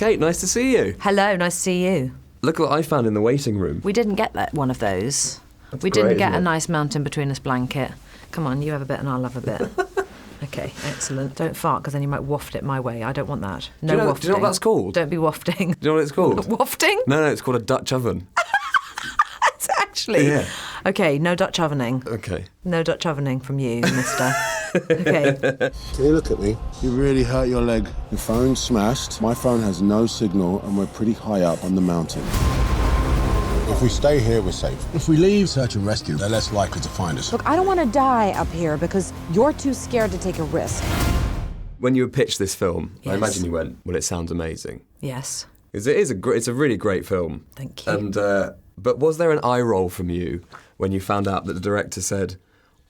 Kate, nice to see you. Hello, nice to see you. Look what I found in the waiting room. We didn't get one of those. That's we great, didn't get isn't a it? nice mountain between us blanket. Come on, you have a bit and I'll have a bit. Okay, excellent. Don't fart because then you might waft it my way. I don't want that. No wafting. Do you know what that's called? Don't be wafting. Do you know what it's called? Wafting? No, it's called a Dutch oven. It's actually. Yeah. Okay, no Dutch ovening. Okay. No Dutch ovening from you, mister. Okay. Can you look at me? You really hurt your leg. Your phone's smashed. My phone has no signal and we're pretty high up on the mountain. If we stay here, we're safe. If we leave, search and rescue, they're less likely to find us. Look, I don't want to die up here because you're too scared to take a risk. When you pitched this film, I Yes. imagine you went, well, it sounds amazing. Yes. Because it's a really great film. Thank you. And but was there an eye roll from you when you found out that the director said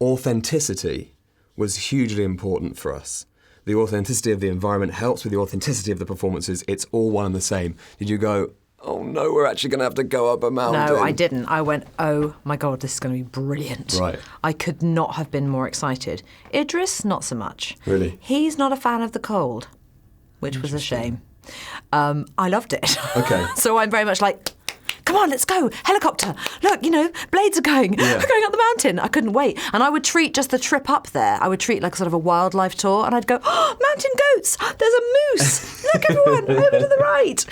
authenticity was hugely important for us? The authenticity of the environment helps with the authenticity of the performances. It's all one and the same. Did you go, oh no, we're actually going to have to go up a mountain? No, I didn't. I went, oh my God, this is going to be brilliant. Right. I could not have been more excited. Idris, not so much. Really? He's not a fan of the cold, which was a shame. I loved it. Okay. So I'm very much like, come on, let's go. Helicopter. Look, blades are going. Yeah. We're going up the mountain. I couldn't wait. And I would treat just the trip up there, I would treat like sort of a wildlife tour. And I'd go, oh, mountain goats. There's a moose. Look, everyone, over to the right.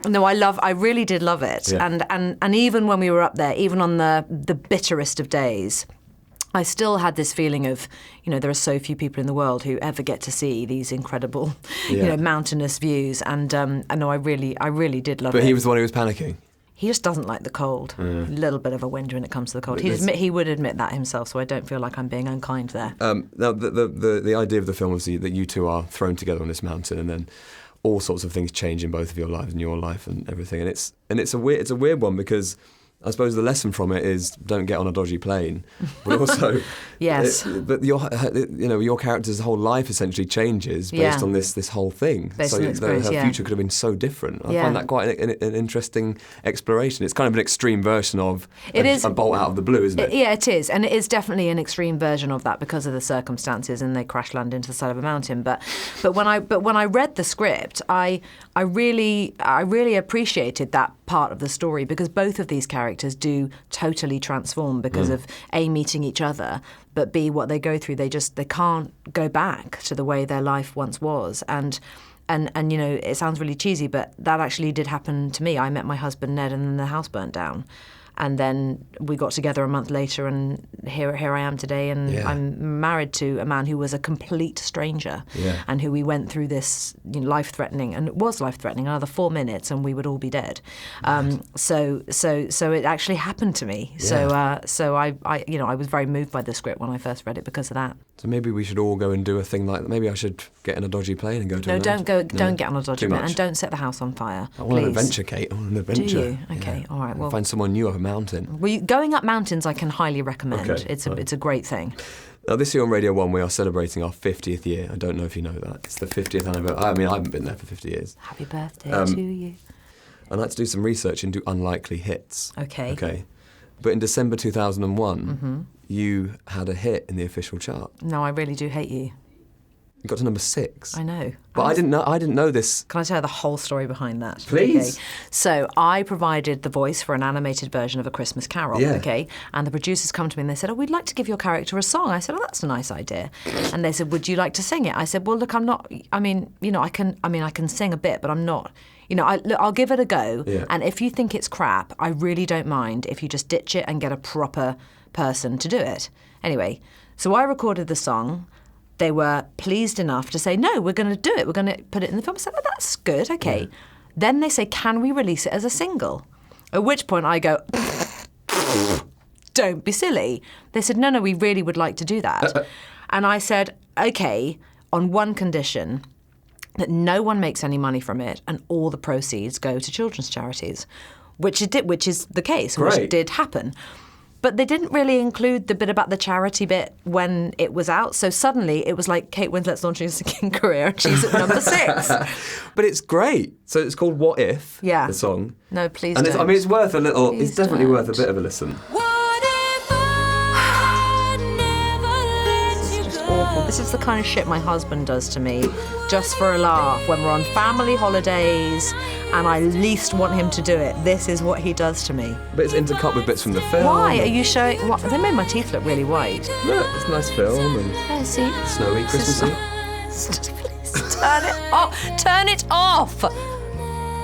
No, I really did love it. Yeah. And even when we were up there, even on the bitterest of days, I still had this feeling of, there are so few people in the world who ever get to see these incredible, mountainous views. And no, I really did love it. But he was the one who was panicking. He just doesn't like the cold. A little bit of a whinge when it comes to the cold. He would admit that himself, so I don't feel like I'm being unkind there. Now, the idea of the film was that you two are thrown together on this mountain, and then all sorts of things change in both of your lives and your life and everything. And it's a weird one because I suppose the lesson from it is don't get on a dodgy plane, but also Yes. but your character's whole life essentially changes based on this whole thing. Based so on experience, her future could have been so different. I Yeah. find that quite an interesting exploration. It's kind of an extreme version of a bolt out of the blue, isn't it? Yeah, it is, and it is definitely an extreme version of that because of the circumstances, and they crash land into the side of a mountain. But when I read the script, I really appreciated that part of the story because both of these characters do totally transform because of A, meeting each other, but B, what they go through. They can't go back to the way their life once was, and it sounds really cheesy, but that actually did happen to me. I met my husband Ned, and then the house burnt down. And then we got together a month later, and here I am today, and I'm married to a man who was a complete stranger, and who we went through this life-threatening, and it was life-threatening. Another 4 minutes, and we would all be dead. So it actually happened to me. Yeah. So I was very moved by the script when I first read it because of that. So maybe we should all go and do a thing like that. Maybe I should get in a dodgy plane and go to. No, a don't go. mountain. Don't get on a dodgy Too plane, much. and don't set the house on fire. I want an please. adventure, Kate. I want an adventure. Do you? Okay, all right. Well, find someone new up a mountain. Going up mountains, I can highly recommend. Okay, It's fine. a great thing. Now, this year on Radio 1, we are celebrating our 50th year. I don't know if you know that. It's the 50th anniversary. I mean, I haven't been there for 50 years. Happy birthday to you. I'd like to do some research into unlikely hits. Okay. Okay. But in December 2001, you had a hit in the official chart. No, I really do hate you. You got to number 6. I know. But I didn't know this. Can I tell you the whole story behind that? Please. Okay. So I provided the voice for an animated version of A Christmas Carol, Yeah. okay? And the producers come to me and they said, oh, we'd like to give your character a song. I said, oh, that's a nice idea. And they said, would you like to sing it? I said, well, look, I can sing a bit, but I'm not. I'll give it a go. Yeah. And if you think it's crap, I really don't mind if you just ditch it and get a proper person to do it. Anyway, so I recorded the song. They were pleased enough to say, no, we're going to do it. We're going to put it in the film. I said, oh, that's good, okay. Yeah. Then they say, can we release it as a single? At which point I go, don't be silly. They said, no, we really would like to do that. And I said, okay, on one condition, that no one makes any money from it and all the proceeds go to children's charities, which is the case, Great. Which did happen. But they didn't really include the bit about the charity bit when it was out. So suddenly it was like Kate Winslet's launching a singing career and she's at number 6. But it's great. So it's called What If, Yeah. the song. No, please and don't. it's worth a little, Please it's definitely don't. worth a bit of a listen. What if I never let you go? This This is the kind of shit my husband does to me, just for a laugh, when we're on family holidays, and I least want him to do it. This is what he does to me. But it's intercut with bits from the film. Why are you showing? What? They made my teeth look really white. Look, it's a nice film and Oh, see? snowy, Christmassy. Please turn it off. Turn it off.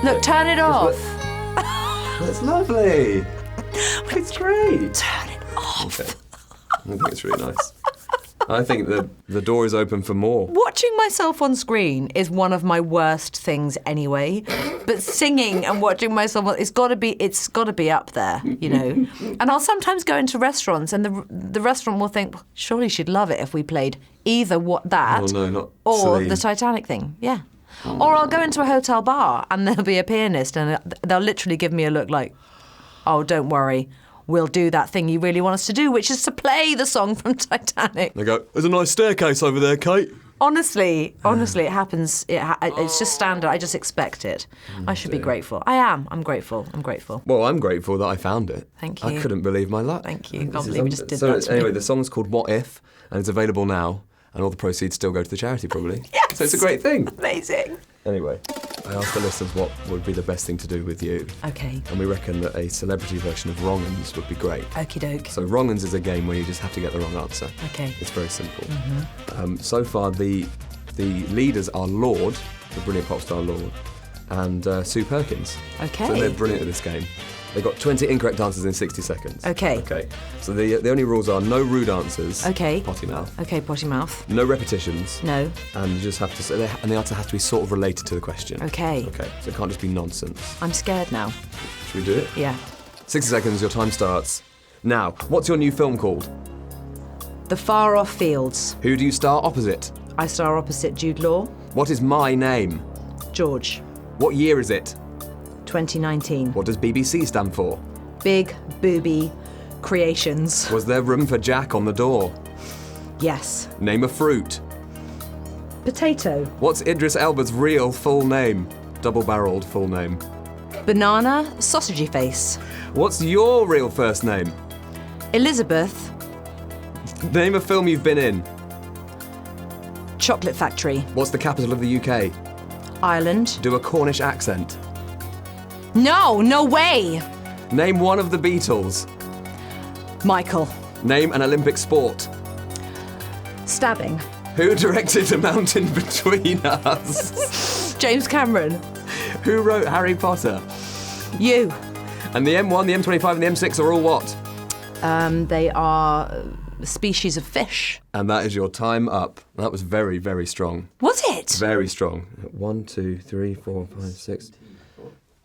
Look, turn it off. It's lovely. It's great. Turn it off. Okay. I think it's really nice. I think the door is open for more. Watching myself on screen is one of my worst things anyway. But singing and watching myself, it's got to be up there, you know. And I'll sometimes go into restaurants, and the restaurant will think, well, surely she'd love it if we played either that Oh, no, not or Celine. the Titanic thing. Yeah. Or I'll go into a hotel bar and there'll be a pianist, and they'll literally give me a look like, oh, don't worry. We'll do that thing you really want us to do, which is to play the song from Titanic. They go, there's a nice staircase over there, Kate. Honestly, it happens. It's just standard. I just expect it. I should be grateful. I am. I'm grateful. Well, I'm grateful that I found it. Thank you. I couldn't believe my luck. Thank you. This Can't is believe you just did so that to me. anyway, the song's called What If, and it's available now, and all the proceeds still go to the charity, probably. Yes! So it's a great thing. Amazing. Anyway, I asked the listeners what would be the best thing to do with you. Okay. And we reckon that a celebrity version of Wronguns would be great. Okie doke. So Wronguns is a game where you just have to get the wrong answer. Okay. It's very simple. So far, the leaders are Lorde, the brilliant pop star Lorde, and Sue Perkins. Okay. So they're brilliant at this game. They got 20 incorrect answers in 60 seconds. Okay. Okay. So the only rules are no rude answers. Okay. Potty mouth. Okay, potty mouth. No repetitions. No. And you just have to say, and the answer has to be sort of related to the question. Okay. Okay. So it can't just be nonsense. I'm scared now. Should we do it? Yeah. 60 seconds, your time starts now. What's your new film called? The Far Off Fields. Who do you star opposite? I star opposite Jude Law. What is my name? George. What year is it? 2019. What does BBC stand for? Big Booby Creations. Was there room for Jack on the door? Yes. Name a fruit. Potato. What's Idris Elba's real full name? Double-barreled full name. Banana. Sausagey face. What's your real first name? Elizabeth. Name a film you've been in. Chocolate Factory. What's the capital of the UK? Ireland. Do a Cornish accent. No way. Name one of the Beatles. Michael. Name an Olympic sport. Stabbing. Who directed A Mountain Between Us? James Cameron. Who wrote Harry Potter? You. And the M1, the M25 and the M6 are all what? They are species of fish. And that is your time up. That was very, very strong. Was it? Very strong. 1, 2, 3, 4, 5, 6,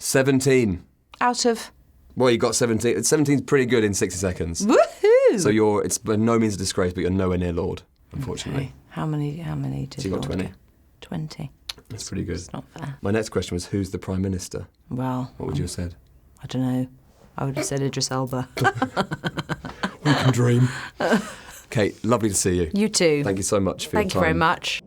17. Out of... Well, you got 17. 17's pretty good in 60 seconds. Woohoo! So it's by no means a disgrace, but you're nowhere near Lord, unfortunately. Okay. How many did So you got Lord 20. get? 20. That's pretty good. It's not fair. My next question was, who's the Prime Minister? Well... What would you have said? I don't know. I would have said Idris Elba. We can dream. Kate, lovely to see you. You too. Thank you so much for your time. Thank you very much.